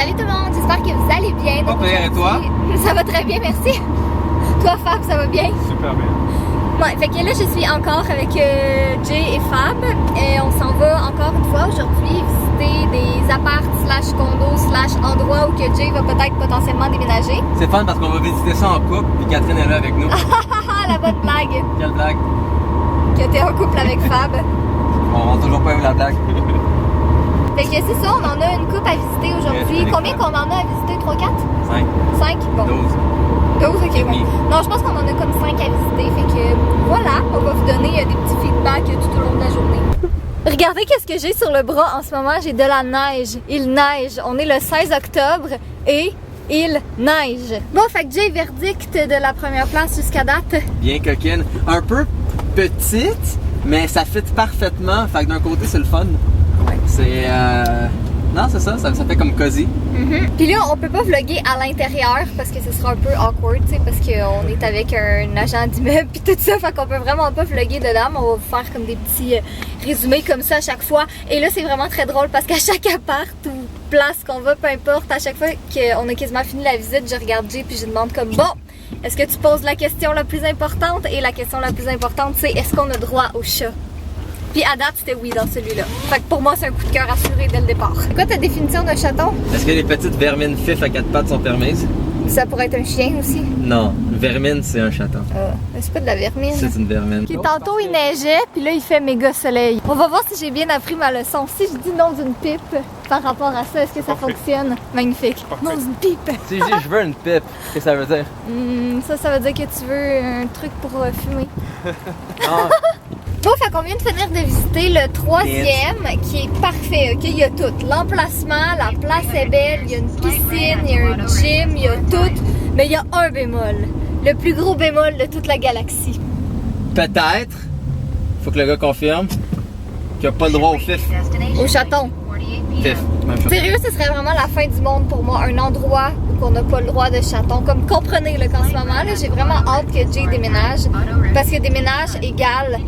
Salut tout le monde, j'espère que vous allez bien. Pas pire, et toi? Ça va très bien, merci. Toi, Fab, ça va bien? Super bien. Ouais, fait que là, je suis encore avec Jay et Fab. Et on s'en va encore une fois aujourd'hui visiter des apparts / condos / endroits où que Jay va peut-être potentiellement déménager. C'est fun parce qu'on va visiter ça en couple, puis Catherine est là avec nous. La bonne blague! Quelle blague? Que t'es en couple avec Fab. On n'a toujours pas eu la blague. Fait que c'est ça, on en a une coupe à visiter aujourd'hui. Combien qu'on en a à visiter? 3, 4? 5. 5? Bon. 12. 12, ok, bon. Non, je pense qu'on en a comme 5 à visiter. Fait que voilà, on va vous donner des petits feedbacks tout au long de la journée. Regardez qu'est-ce que j'ai sur le bras en ce moment. J'ai de la neige. Il neige. On est le 16 octobre et il neige. Bon, fait que Jay, verdict de la première place jusqu'à date. Bien coquine. Un peu petite, mais ça fit parfaitement. Fait que d'un côté, c'est le fun. Ouais. C'est... Non, c'est ça fait comme cosy. Puis là, on peut pas vlogger à l'intérieur parce que ce sera un peu awkward, tu sais, parce qu'on est avec un agent d'immeuble puis tout ça, fait qu'on peut vraiment pas vlogger dedans, mais on va vous faire comme des petits résumés comme ça à chaque fois. Et là, c'est vraiment très drôle parce qu'à chaque appart ou place qu'on va, peu importe, à chaque fois qu'on a quasiment fini la visite, je regarde Jay puis je demande comme, bon, est-ce que tu poses la question la plus importante? Et la question la plus importante, c'est est-ce qu'on a droit au chat? Puis à date, c'était oui dans celui-là. Fait que pour moi, c'est un coup de cœur assuré dès le départ. C'est quoi ta définition d'un chaton? Est-ce que les petites vermines fifs à 4 pattes sont permises? Ça pourrait être un chien aussi. Non. Une vermine, c'est un chaton. C'est pas de la vermine. C'est une vermine. Okay, tantôt, il neigeait, puis là, il fait méga soleil. On va voir si j'ai bien appris ma leçon. Si je dis non d'une pipe par rapport à ça, est-ce que ça fonctionne? Magnifique. Non d'une pipe. Si je dis je veux une pipe, qu'est-ce que ça veut dire? Ça veut dire que tu veux un truc pour fumer. Non. Bon, fait qu'on vient de finir de visiter le 3e qui est parfait, ok? Il y a tout. L'emplacement, la place est belle, il y a une piscine, il y a un gym, il y a tout. Mais il y a un bémol. Le plus gros bémol de toute la galaxie. Peut-être, faut que le gars confirme, qu'il n'a pas le droit au fif. Au chaton. Fif, même chose. Sérieux, ce serait vraiment la fin du monde pour moi. Un endroit où on n'a pas le droit de chaton. Comme comprenez le qu'en ce moment, là, j'ai vraiment hâte que Jay déménage. Parce que déménage égale,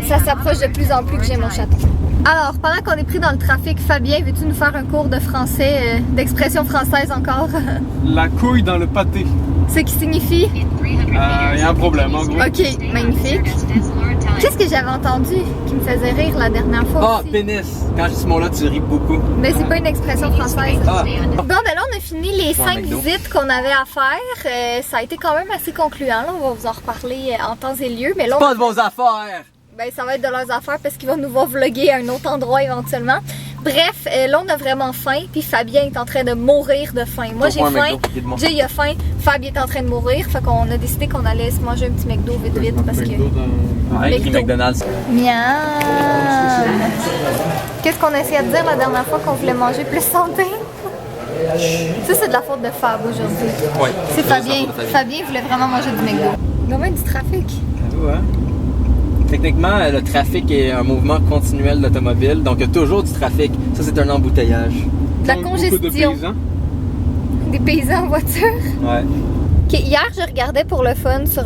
ça s'approche de plus en plus que j'ai mon chaton. Alors, pendant qu'on est pris dans le trafic, Fabien, veux-tu nous faire un cours de français, d'expression française encore? La couille dans le pâté. Ce qui signifie? Il y a un problème, en gros. Ok, magnifique. Qu'est-ce que j'avais entendu qui me faisait rire la dernière fois Ah, aussi? pénis! Quand je dis ce mot-là, tu ris beaucoup. Mais c'est pas une expression française. Ah! Bon, ben là, on a fini les 5 McDo. visites qu'on avait à faire. Ça a été quand même assez concluant. Là. On va vous en reparler en temps et lieu. Mais là, Pas de vos affaires! ben, ça va être de leurs affaires parce qu'ils vont nous voir vlogger à un autre endroit éventuellement. Bref, là, on a vraiment faim. Puis Fabien est en train de mourir de faim. Moi, j'ai Pas un faim. McDo, guide-moi. Jay, il a faim. Fab est en train de mourir. Fait qu'on a décidé qu'on allait se manger un petit McDo vite parce que... Ouais, qui McDo. McDonald's. Miam! Qu'est-ce qu'on essayait de dire la dernière fois qu'on voulait manger plus santé? Ça, c'est de la faute de Fab aujourd'hui. Ouais. C'est Fabien. Fabien voulait vraiment manger du McDo. Il y a même du trafic. J'avoue, hein? Techniquement, le trafic est un mouvement continuel d'automobile, donc il y a toujours du trafic. Ça, c'est un embouteillage. De la Beaucoup de congestion. paysans. Des paysans en voiture. Ouais. Ok, hier, je regardais pour le fun sur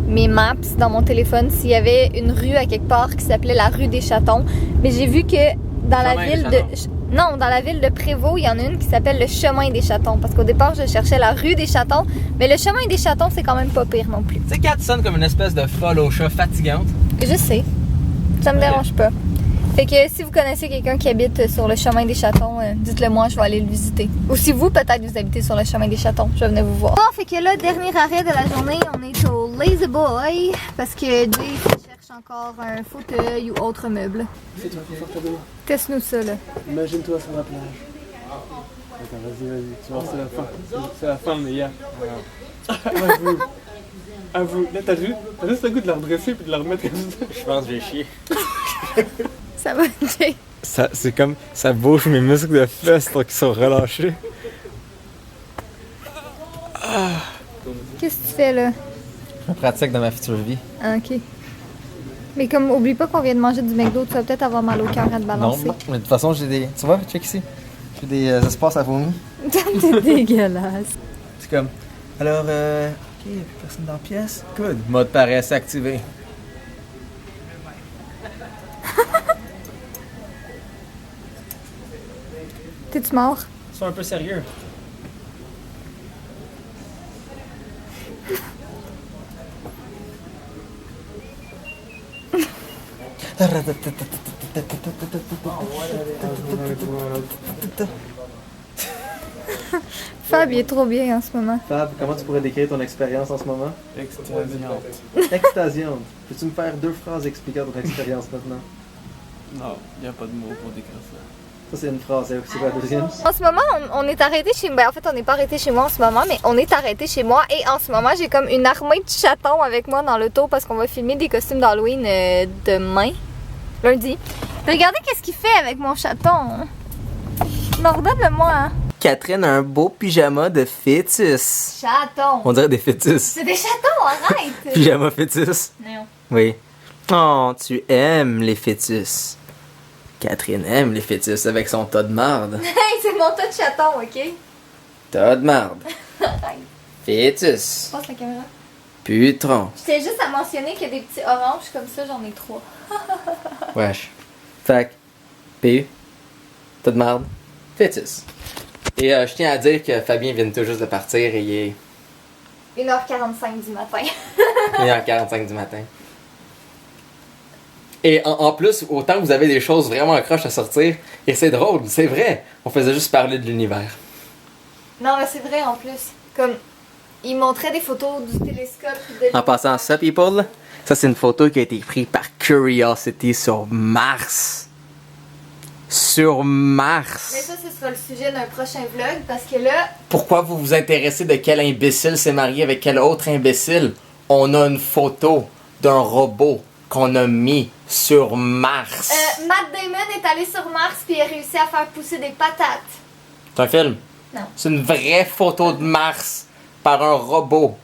mes maps dans mon téléphone s'il y avait une rue à quelque part qui s'appelait la rue des Chatons. Mais j'ai vu que dans la Chemin des ville de... Chatons. Non, dans la ville de Prévost, il y en a une qui s'appelle le chemin des Chatons. Parce qu'au départ, je cherchais la rue des Chatons. Mais le chemin des Chatons, c'est quand même pas pire non plus. Tu sais, Kat sonne comme une espèce de folle au chat fatigante. Je sais. Ça me dérange pas. Fait que si vous connaissez quelqu'un qui habite sur le chemin des Chatons, dites-le moi, je vais aller le visiter. Ou si vous, peut-être, vous habitez sur le chemin des Chatons, je vais venir vous voir. Bon, fait que là, dernier arrêt de la journée, on est au Lazy Boy. Parce que Jay cherche encore un fauteuil ou autre meuble. Fais-toi confortablement. Teste-nous ça, là. Imagine-toi sur la plage. Attends, vas-y. Tu vois, c'est la fin. C'est la fin, mais hier. Avoue. Avoue. Là, t'as juste le goût de la redresser puis de la remettre comme ça. Je pense que j'ai chié. Ça va, Jay? C'est comme, ça bouge mes muscles de fesses qui sont relâchés. Qu'est-ce que tu fais, là? Je me pratique dans ma future vie. Ah, ok. Mais comme, oublie pas qu'on vient de manger du McDo, tu vas peut-être avoir mal au cœur à te Non, balancer. mais de toute façon, j'ai des... Tu vois, check ici. J'ai des espaces à vomi. C'est dégueulasse. C'est comme... Alors, ok, y'a plus personne dans la pièce. Good. Mode paresse activé. T'es-tu mort? Sois un peu sérieux. Fab, il est trop bien en ce moment. Fab, comment tu pourrais décrire ton expérience en ce moment? Extasiante. Extasiante. Peux-tu me faire 2 phrases expliquant ton expérience maintenant? Non, il n'y a pas de mots pour décrire ça. Ça, c'est une phrase. C'est quoi la deuxième? En ce moment, on est arrêté chez moi. En fait, on n'est pas arrêté chez moi en ce moment, mais on est arrêté chez moi. Et en ce moment, j'ai comme une armée de chatons avec moi dans l'auto parce qu'on va filmer des costumes d'Halloween demain, lundi. Puis regardez qu'est-ce qu'il fait avec mon chaton. Ordonne-le-moi. Hein. Catherine a un beau pyjama de fœtus. Chaton. On dirait des fœtus. C'est des chatons, arrête. Pyjama fœtus. Non. Oui. Oh, tu aimes les fœtus. Catherine aime les fœtus avec son tas de marde. Hey, c'est mon tas de chatons, ok? Tas de marde. Arrête. Fœtus. Passe la caméra. Putron. Je tiens juste à mentionner qu'il y a des petits oranges comme ça, j'en ai 3. Wesh. Fait que, PU. Tas de marde. Fœtus. Et je tiens à dire que Fabien vient tout juste de partir et il est 1h45 du matin. 1h45 du matin. Et en plus, autant que vous avez des choses vraiment accroches à sortir, et c'est drôle, c'est vrai, on faisait juste parler de l'univers. Non, mais c'est vrai en plus. Comme, il montrait des photos du télescope. De... En passant à ça, people, ça c'est une photo qui a été prise par Curiosity sur Mars. Sur Mars. Mais ça, ce sera le sujet d'un prochain vlog parce que là. Pourquoi vous vous intéressez de quel imbécile s'est marié avec quel autre imbécile? On a une photo d'un robot qu'on a mis sur Mars. Matt Damon est allé sur Mars puis il a réussi à faire pousser des patates. C'est un film? Non. C'est une vraie photo de Mars par un robot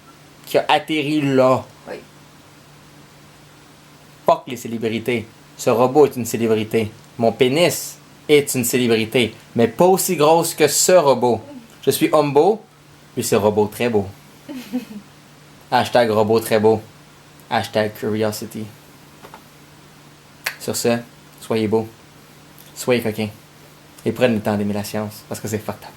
qui a atterri là. Oui. Fuck les célébrités. Ce robot est une célébrité. Mon pénis est une célébrité, mais pas aussi grosse que ce robot. Je suis homme beau, lui c'est robot très beau. Hashtag robot très beau. Hashtag curiosity. Sur ce, soyez beaux, soyez coquins, et prenez le temps d'aimer la science, parce que c'est fucked up.